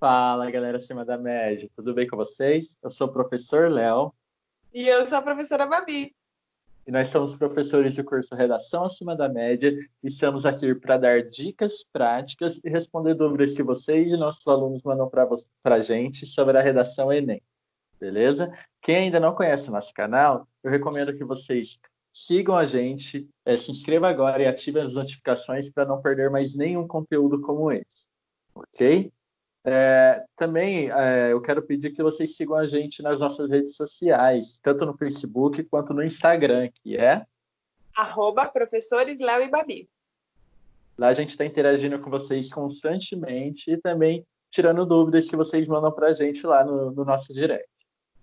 Fala, galera acima da média. Tudo bem com vocês? Eu sou o professor Léo E eu sou a professora Babi. e nós somos professores do curso Redação Acima da Média e estamos aqui para dar dicas práticas e responder dúvidas que vocês e nossos alunos mandam para a gente sobre a redação Enem, beleza? Quem ainda não conhece o nosso canal, eu recomendo que vocês sigam a gente, se inscreva agora e ative as notificações para não perder mais nenhum conteúdo como esse, ok? Também eu quero pedir que vocês sigam a gente nas nossas redes sociais, tanto no Facebook quanto no Instagram, que é... @professores Léo e Babi. Lá a gente está interagindo com vocês constantemente e também tirando dúvidas que vocês mandam para a gente lá no nosso direct,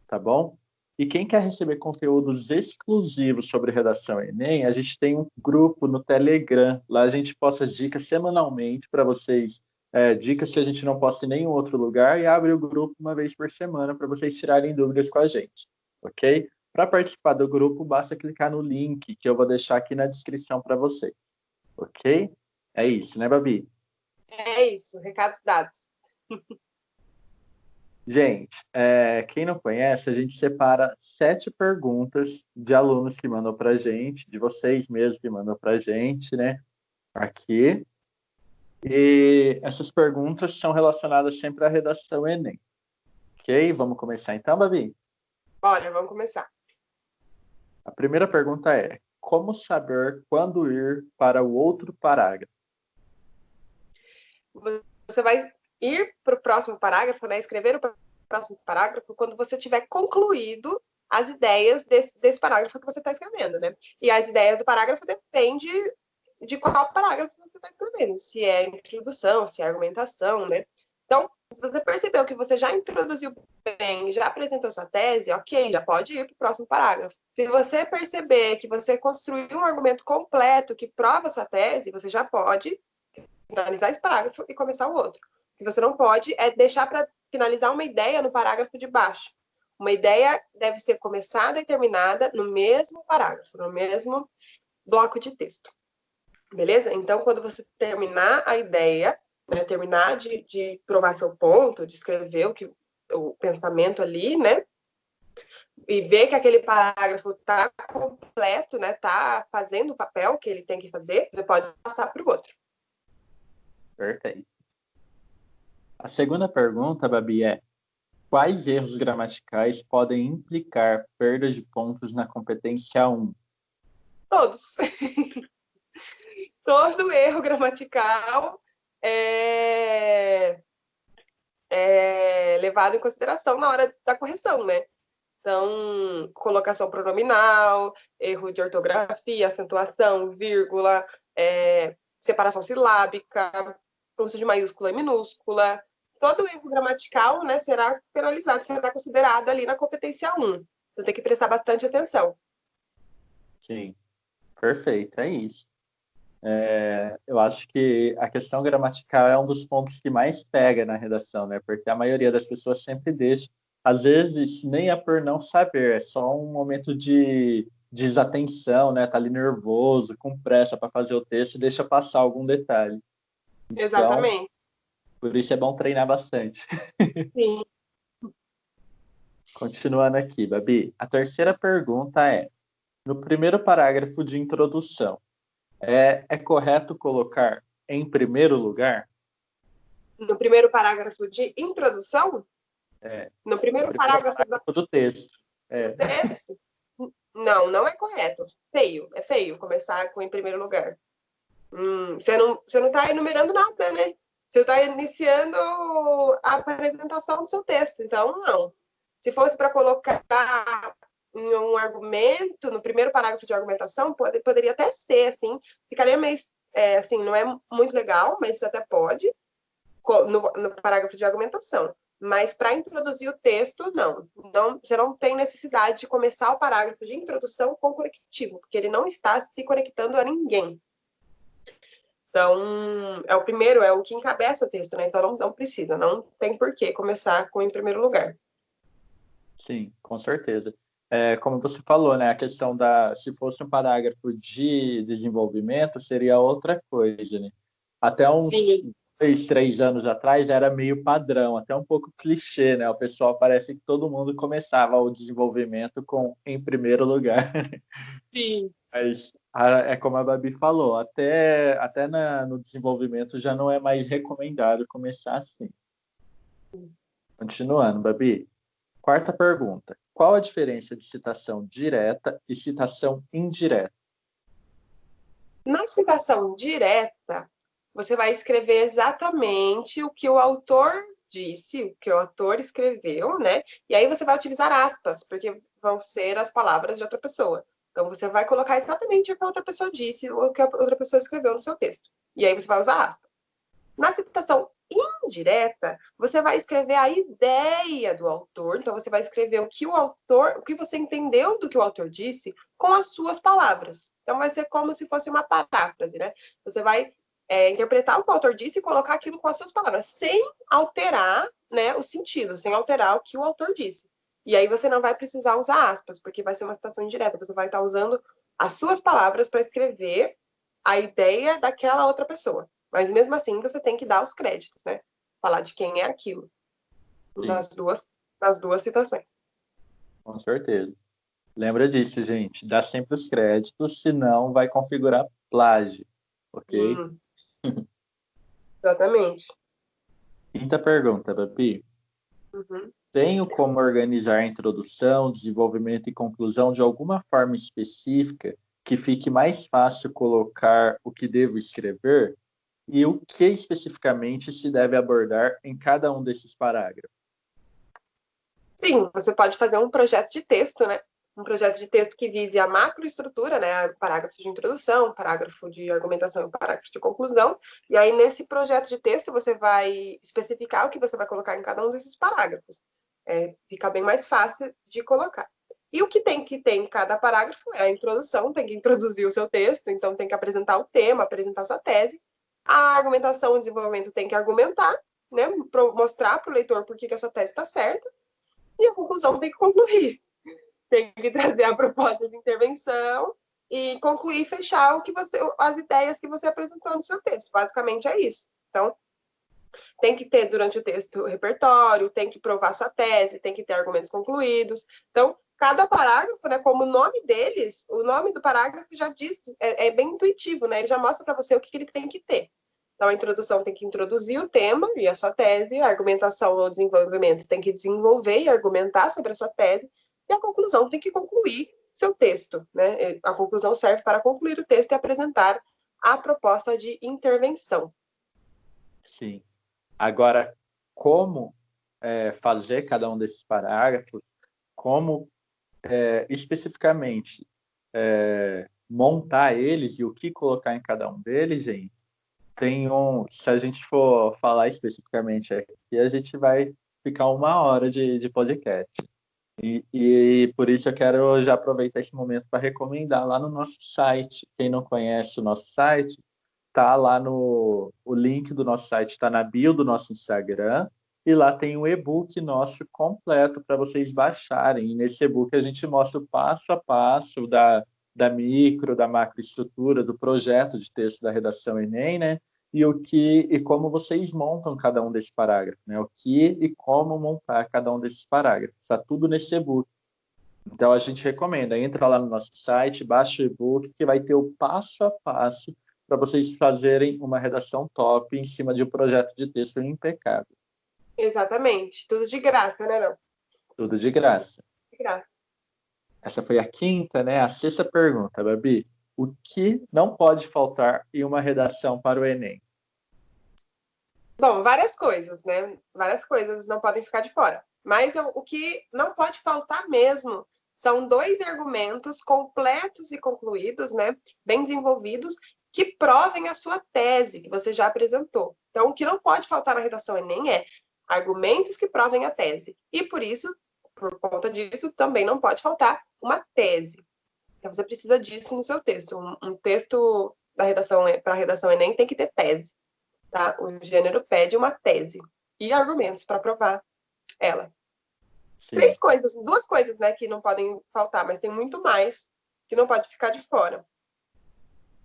tá bom? E quem quer receber conteúdos exclusivos sobre redação Enem, a gente tem um grupo no Telegram. Lá a gente posta dicas semanalmente para vocês, dicas que a gente não posta em nenhum outro lugar, e abre o grupo uma vez por semana para vocês tirarem dúvidas com a gente, ok? Para participar do grupo, basta clicar no link que eu vou deixar aqui na descrição para vocês, ok? É isso, né, Babi? É isso, recados dados. Gente, quem não conhece, a gente separa 7 perguntas de alunos que mandam para a gente, de vocês mesmos que mandam para a gente, né? Aqui. E essas perguntas são relacionadas sempre à redação Enem. Ok? Vamos começar então, Babi? Olha, vamos começar. A primeira pergunta é: como saber quando ir para o outro parágrafo? Você vai ir para o próximo parágrafo, né? Escrever o próximo parágrafo quando você tiver concluído as ideias desse parágrafo que você está escrevendo, né? E as ideias do parágrafo depende de qual parágrafo você está escrevendo, se é introdução, se é argumentação, né? Então, se você percebeu que você já introduziu bem, já apresentou sua tese, ok, já pode ir para o próximo parágrafo. Se você perceber que você construiu um argumento completo que prova sua tese, você já pode finalizar esse parágrafo e começar o outro. O que você não pode é deixar para finalizar uma ideia no parágrafo de baixo. Uma ideia deve ser começada e terminada no mesmo parágrafo, no mesmo bloco de texto. Beleza? Então, quando você terminar a ideia, né, terminar de provar seu ponto, de escrever o pensamento ali, né? E ver que aquele parágrafo está completo, né? Está fazendo o papel que ele tem que fazer, você pode passar para o outro. Perfeito. A segunda pergunta, Babi, é: quais erros gramaticais podem implicar perda de pontos na competência 1? Todos. Todo erro gramatical é levado em consideração na hora da correção, né? Então, colocação pronominal, erro de ortografia, acentuação, vírgula, separação silábica, uso de maiúscula e minúscula. Todo erro gramatical, né, será penalizado, será considerado ali na competência 1. Então, tem que prestar bastante atenção. Sim, perfeito, é isso. Eu acho que a questão gramatical é um dos pontos que mais pega na redação, né? Porque a maioria das pessoas sempre deixa. Às vezes, nem é por não saber, é só um momento de desatenção, né? Tá ali nervoso, com pressa para fazer o texto e deixa passar algum detalhe. Então, Exatamente. por isso é bom treinar bastante. Sim. Continuando aqui, Babi. A terceira pergunta é: no primeiro parágrafo de introdução, é correto colocar em primeiro lugar? No primeiro parágrafo de introdução, no primeiro parágrafo do texto. do texto, não é correto. Feio, é feio começar com em primeiro lugar. Você não está enumerando nada, né? Você está iniciando a apresentação do seu texto, então não. Se fosse para colocar em um argumento, no primeiro parágrafo de argumentação, poderia até ser, assim, ficaria meio, assim, não é muito legal, mas até pode, no parágrafo de argumentação. Mas para introduzir o texto, não. Você não tem necessidade de começar o parágrafo de introdução com conectivo, porque ele não está se conectando a ninguém. Então, é o primeiro, é o que encabeça o texto, né? Então, não precisa, não tem por que começar com em primeiro lugar. Sim, com certeza. Como você falou, né? A questão se fosse um parágrafo de desenvolvimento, seria outra coisa, né? Até uns Sim. três anos atrás era meio padrão, até um pouco clichê, né? O pessoal parece que todo mundo começava o desenvolvimento com em primeiro lugar. Sim. Mas é como a Babi falou, até no desenvolvimento já não é mais recomendado começar assim. Continuando, Babi. Quarta pergunta. Qual a diferença de citação direta e citação indireta? Na citação direta, você vai escrever exatamente o que o autor disse, o que o autor escreveu, né? E aí você vai utilizar aspas, porque vão ser as palavras de outra pessoa. Então você vai colocar exatamente o que a outra pessoa disse, ou o que a outra pessoa escreveu no seu texto. E aí você vai usar aspas. Na citação indireta, você vai escrever a ideia do autor, então você vai escrever o que você entendeu do que o autor disse com as suas palavras. Então vai ser como se fosse uma paráfrase, né? Você vai interpretar o que o autor disse e colocar aquilo com as suas palavras, sem alterar, né, o sentido, sem alterar o que o autor disse. E aí você não vai precisar usar aspas, porque vai ser uma citação indireta. Você vai estar usando as suas palavras para escrever a ideia daquela outra pessoa. Mas mesmo assim, você tem que dar os créditos, né? Falar de quem é aquilo. Sim, Nas duas citações. com certeza. Lembra disso, gente. Dá sempre os créditos, senão vai configurar plágio, ok? Hum, exatamente. Quinta pergunta, Babi. Uhum. Tenho como organizar a introdução, desenvolvimento e conclusão de alguma forma específica que fique mais fácil colocar o que devo escrever e o que especificamente se deve abordar em cada um desses parágrafos? Sim, você pode fazer um projeto de texto, né? Um projeto de texto que vise a macroestrutura, né? Parágrafo de introdução, parágrafo de argumentação e parágrafo de conclusão. E aí, nesse projeto de texto, você vai especificar o que você vai colocar em cada um desses parágrafos. Fica bem mais fácil de colocar. E o que tem que ter em cada parágrafo é a introdução, tem que introduzir o seu texto, então tem que apresentar o tema, apresentar sua tese. A argumentação, o desenvolvimento tem que argumentar, né? Mostrar para o leitor por que a sua tese está certa. E a conclusão tem que concluir. Tem que trazer a proposta de intervenção e concluir, fechar as ideias que você apresentou no seu texto. Basicamente é isso. Então, tem que ter durante o texto repertório, tem que provar sua tese, tem que ter argumentos concluídos. Então, cada parágrafo, né, como o nome deles, o nome do parágrafo já diz, é bem intuitivo, né? Ele já mostra para você o que ele tem que ter. Então, a introdução tem que introduzir o tema e a sua tese, a argumentação ou desenvolvimento tem que desenvolver e argumentar sobre a sua tese, e a conclusão tem que concluir seu texto, né? A conclusão serve para concluir o texto e apresentar a proposta de intervenção. Sim. Agora, como fazer cada um desses parágrafos, como especificamente montar eles e o que colocar em cada um deles, gente, se a gente for falar especificamente aqui, a gente vai ficar uma hora de podcast. E por isso eu quero já aproveitar esse momento para recomendar lá no nosso site. Quem não conhece o nosso site, tá lá o link do nosso site está na bio do nosso Instagram e lá tem um e-book nosso completo para vocês baixarem. E nesse e-book a gente mostra o passo a passo da micro, da macroestrutura, do projeto de texto da redação Enem, né? E como vocês montam cada um desses parágrafos, né? O que e como montar cada um desses parágrafos. Está tudo nesse e-book. Então a gente recomenda, entra lá no nosso site, baixa o e-book que vai ter o passo a passo para vocês fazerem uma redação top em cima de um projeto de texto impecável. Exatamente. Tudo de graça, né, não? Tudo de graça. De graça. Essa foi a quinta, né? A sexta pergunta, Babi. O que não pode faltar em uma redação para o Enem? Bom, várias coisas, né? Várias coisas não podem ficar de fora. Mas o que não pode faltar mesmo são dois argumentos completos e concluídos, né? Bem desenvolvidos, que provem a sua tese, que você já apresentou. Então, o que não pode faltar na redação Enem é argumentos que provem a tese. E por isso, por conta disso, também não pode faltar uma tese. Então, você precisa disso no seu texto. Um texto da redação para a redação Enem tem que ter tese. Tá? O gênero pede uma tese e argumentos para provar ela. Sim, Duas coisas, né, que não podem faltar, mas tem muito mais que não pode ficar de fora.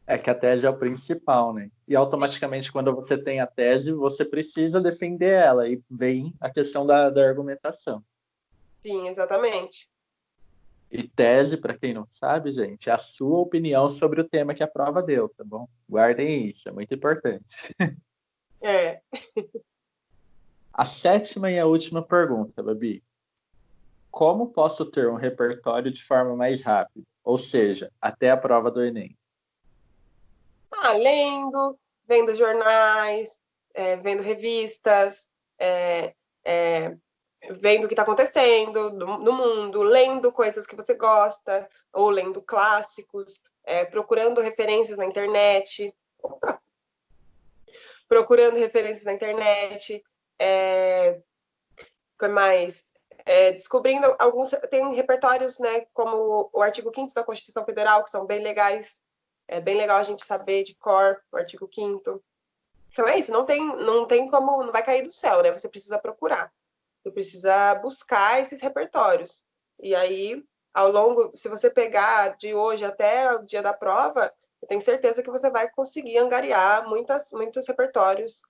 É que a tese é o principal, né? E automaticamente, quando você tem a tese, você precisa defender ela. E vem a questão da argumentação. Sim, exatamente. E tese, para quem não sabe, gente, é a sua opinião sobre o tema que a prova deu, tá bom? Guardem isso, é muito importante. É. A sétima e a última pergunta, Babi. Como posso ter um repertório de forma mais rápida? Ou seja, até a prova do Enem. Lendo, vendo jornais, vendo revistas, é, é, vendo o que está acontecendo no mundo, lendo coisas que você gosta, ou lendo clássicos, procurando referências na internet, procurando referências na internet, que mais? Descobrindo alguns. Tem repertórios, né, como o artigo 5º da Constituição Federal, que são bem legais. É bem legal a gente saber de cor o artigo 5º. Então é isso, não tem como, não vai cair do céu, né? Você precisa procurar. Você precisa buscar esses repertórios. E aí, ao longo, se você pegar de hoje até o dia da prova, eu tenho certeza que você vai conseguir angariar muitos repertórios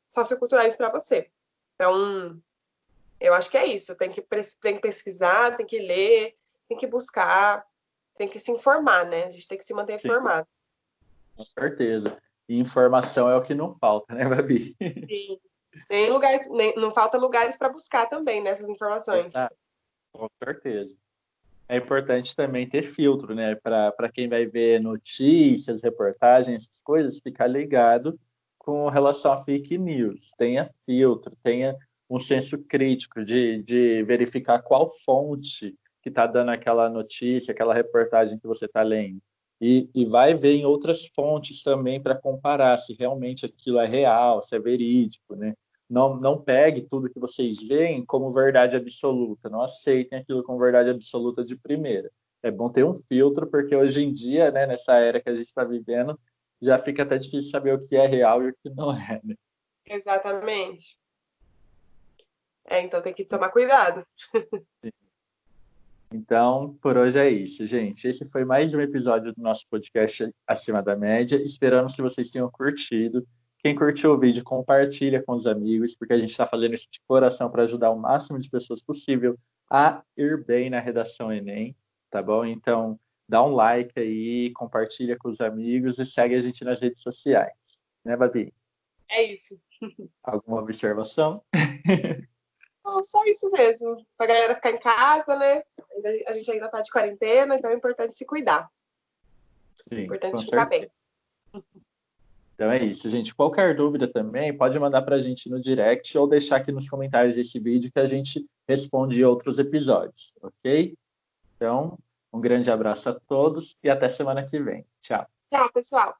socioculturais para você. Então, eu acho que é isso. Tem que pesquisar, tem que ler, tem que buscar, tem que se informar, né? A gente tem que se manter Sim, informado. com certeza. E informação é o que não falta, né, Babi? Sim. Não falta lugares para buscar também nessas informações. Exato, com certeza. É importante também ter filtro, né? Para quem vai ver notícias, reportagens, essas coisas, ficar ligado com relação a fake news. Tenha filtro, tenha um senso crítico de verificar qual fonte que está dando aquela notícia, aquela reportagem que você está lendo. E vai ver em outras fontes também para comparar se realmente aquilo é real, se é verídico, né? Não pegue tudo que vocês veem como verdade absoluta, não aceitem aquilo como verdade absoluta de primeira. É bom ter um filtro, porque hoje em dia, né, nessa era que a gente está vivendo, já fica até difícil saber o que é real e o que não é, né? Exatamente. Então tem que tomar cuidado. Então, por hoje é isso, gente. Esse foi mais um episódio do nosso podcast Acima da Média. Esperamos que vocês tenham curtido. Quem curtiu o vídeo, compartilha com os amigos, porque a gente está fazendo isso de coração para ajudar o máximo de pessoas possível a ir bem na redação Enem, tá bom? Então, dá um like aí, compartilha com os amigos e segue a gente nas redes sociais. Né, Babi? É isso. Alguma observação? Então, só isso mesmo. Pra galera ficar em casa, né? A gente ainda tá de quarentena, então é importante se cuidar. É Sim, com importante ficar certeza. bem. Então é isso, gente. Qualquer dúvida também, pode mandar para a gente no direct ou deixar aqui nos comentários desse vídeo que a gente responde em outros episódios, ok? Então, um grande abraço a todos e até semana que vem. Tchau. Tchau, pessoal.